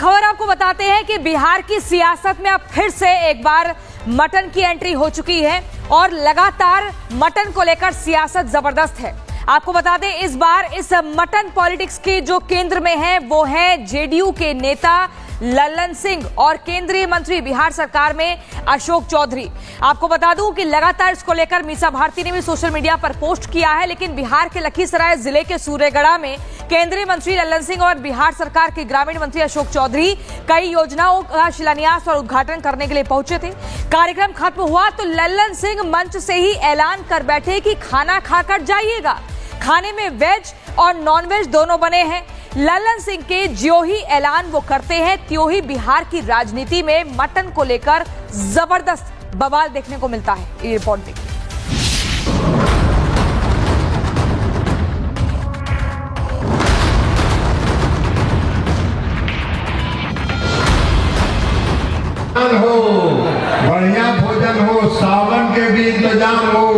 खबर आपको बताते हैं कि बिहार की सियासत में अब फिर से एक बार मटन की एंट्री हो चुकी है और लगातार मटन को लेकर सियासत जबरदस्त है। आपको बता दें, इस बार इस मटन पॉलिटिक्स के जो केंद्र में है वो है जेडीयू के नेता लल्लन सिंह और केंद्रीय मंत्री बिहार सरकार में अशोक चौधरी। आपको बता दूं कि लगातार इसको लेकर मीसा भारती ने भी सोशल मीडिया पर पोस्ट किया है, लेकिन बिहार के लखीसराय जिले के सूर्यगढ़ा में केंद्रीय मंत्री लल्लन सिंह और बिहार सरकार के ग्रामीण मंत्री अशोक चौधरी कई योजनाओं का शिलान्यास और उद्घाटन करने के लिए पहुंचे थे। कार्यक्रम खत्म हुआ तो लल्लन सिंह मंच से ही ऐलान कर बैठे कि खाना खाकर जाइएगा। खाने में वेज और नॉनवेज दोनों बने हैं। लल्लन सिंह के ज्यों ही ऐलान वो करते हैं त्यों ही बिहार की राजनीति में मटन को लेकर जबरदस्त बवाल देखने को मिलता है। ये रिपोर्ट देखिए। हो बढ़िया भोजन हो, सावन के भी इंतजाम हो,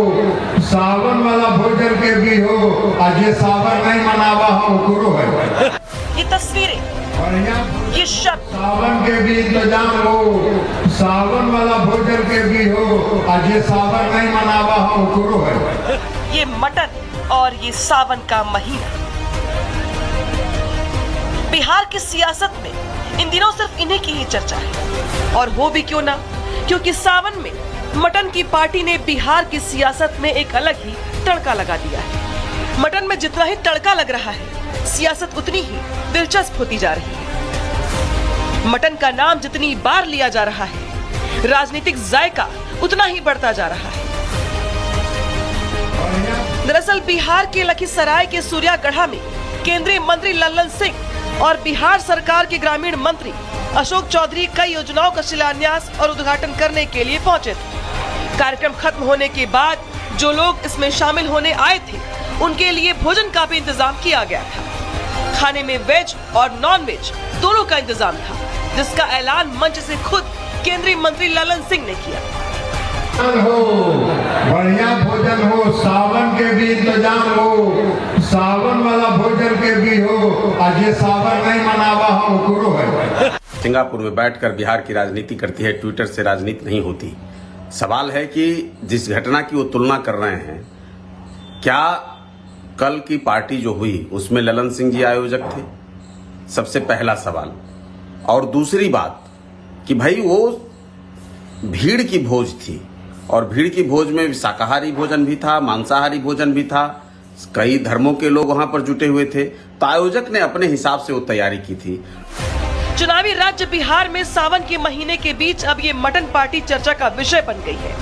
सावन वाला भोजन के भी हो। आज ये सावन नहीं मनावा हो गुरु है। ये तस्वीरें, बढ़िया ये शब्द, सावन के भी इंतजाम हो, सावन वाला भोजन के भी हो। आज ये सावन नहीं मनावा हो गुरु है। ये मटन और ये सावन का महीना। बिहार की सियासत में इन दिनों सिर्फ इन्हीं की ही चर्चा है, और वो भी क्यों ना, क्योंकि सावन में मटन की पार्टी ने बिहार की सियासत में एक अलग ही तड़का लगा दिया है। मटन में जितना ही तड़का लग रहा है, सियासत उतनी ही दिलचस्प होती जा रही है। मटन का नाम जितनी बार लिया जा रहा है, राजनीतिक जायका उतना ही बढ़ता जा रहा है। दरअसल बिहार के लखीसराय के सूर्यगढ़ा में केंद्रीय मंत्री लल्लन सिंह और बिहार सरकार के ग्रामीण मंत्री अशोक चौधरी कई योजनाओं का शिलान्यास और उद्घाटन करने के लिए पहुंचे थे। कार्यक्रम खत्म होने के बाद जो लोग इसमें शामिल होने आए थे, उनके लिए भोजन का भी इंतजाम किया गया था। खाने में वेज और नॉन वेज दोनों का इंतजाम था, जिसका ऐलान मंच से खुद केंद्रीय मंत्री लल्लन सिंह ने किया। हो बढ़िया भोजन हो, सावन के भी इंतजाम हो, सावन वाला भोजन के भी हो। आज ये सावन नहीं मनावा हो गुरु है। सिंगापुर में बैठकर बिहार की राजनीति करती है, ट्विटर से राजनीति नहीं होती। सवाल है कि जिस घटना की वो तुलना कर रहे हैं, क्या कल की पार्टी जो हुई उसमें लल्लन सिंह जी आयोजक थे? सबसे पहला सवाल। और दूसरी बात कि भाई वो भीड़ की भोज थी, और भीड़ की भोज में शाकाहारी भोजन भी था, मांसाहारी भोजन भी था, कई धर्मों के लोग वहां पर जुटे हुए थे। तो आयोजक ने अपने हिसाब से वो तैयारी की थी। चुनावी राज्य बिहार में सावन के महीने के बीच अब ये मटन पार्टी चर्चा का विषय बन गई है,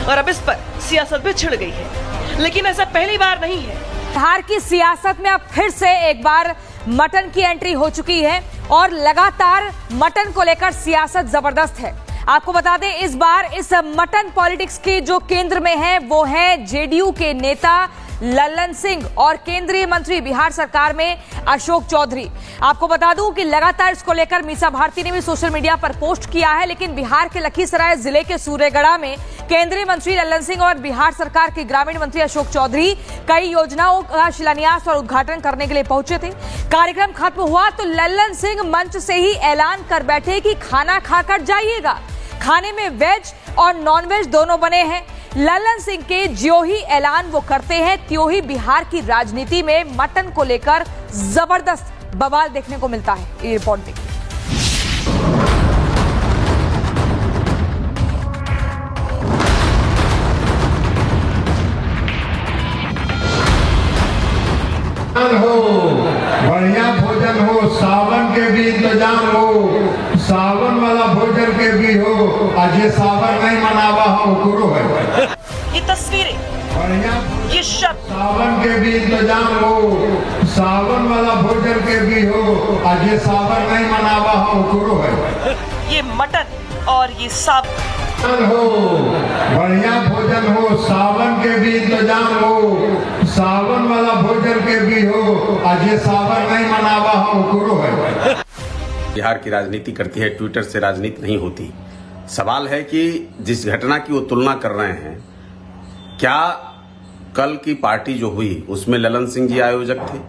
और अब इस पर सियासत भी छिड़ गई है। लेकिन ऐसा पहली बार नहीं है। बिहार की सियासत में अब फिर से एक बार मटन की एंट्री हो चुकी है और लगातार मटन को लेकर सियासत जबरदस्त है। आपको बता दें, इस बार इस मटन पॉलिटिक्स के जो केंद्र में है वो है जेडीयू के नेता लल्लन सिंह और केंद्रीय मंत्री बिहार सरकार में अशोक चौधरी। आपको बता दूं कि लगातार इसको लेकर मीसा भारती ने भी सोशल मीडिया पर पोस्ट किया है, लेकिन बिहार के लखीसराय जिले के सूर्यगढ़ा में केंद्रीय मंत्री लल्लन सिंह और बिहार सरकार के ग्रामीण मंत्री अशोक चौधरी कई योजनाओं का शिलान्यास और उद्घाटन करने के लिए पहुंचे थे। कार्यक्रम खत्म हुआ तो लल्लन सिंह मंच से ही ऐलान कर बैठे कि खाना खाकर जाइएगा। खाने में वेज और नॉनवेज दोनों बने हैं। लल्लन सिंह के ज्यों ही ऐलान वो करते हैं त्यों ही बिहार की राजनीति में मटन को लेकर जबरदस्त बवाल देखने को मिलता है। ये रिपोर्ट देखिए। हो बढ़िया भोजन हो, सावन के भी इंतजाम हो, सावन वाला भोजन के भी हो। आज ये सावन नहीं मनावा हो गुरु है। ये तस्वीरें, बढ़िया ये शब्द, सावन के भी इंतजाम हो, सावन वाला भोजन के भी हो। आज ये सावन नहीं मनावा हो गुरु है। ये मटन और ये सावन। हो बढ़िया भोजन हो, सावन के भी इंतजाम हो, सावन वाला भोजन के भी हो। आज ये सावन नहीं मनावा हो गुरु है। बिहार की राजनीति करती है, ट्विटर से राजनीति नहीं होती। सवाल है कि जिस घटना की वो तुलना कर रहे हैं, क्या कल की पार्टी जो हुई उसमें लल्लन सिंह जी आयोजक थे?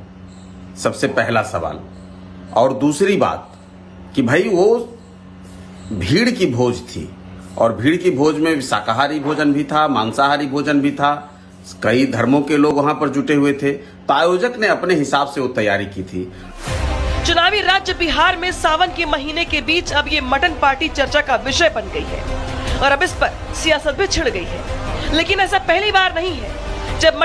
सबसे पहला सवाल। और दूसरी बात कि भाई वो भीड़ की भोज थी और भीड़ की भोज में शाकाहारी भोजन भी था, मांसाहारी भोजन भी था, कई धर्मों के लोग वहां पर जुटे हुए थे। तो आयोजक ने अपने हिसाब से वो तैयारी की थी। चुनावी राज्य बिहार में सावन के महीने के बीच अब ये मटन पार्टी चर्चा का विषय बन गई है और अब इस पर सियासत भी छिड़ गई है। लेकिन ऐसा पहली बार नहीं है जब मटन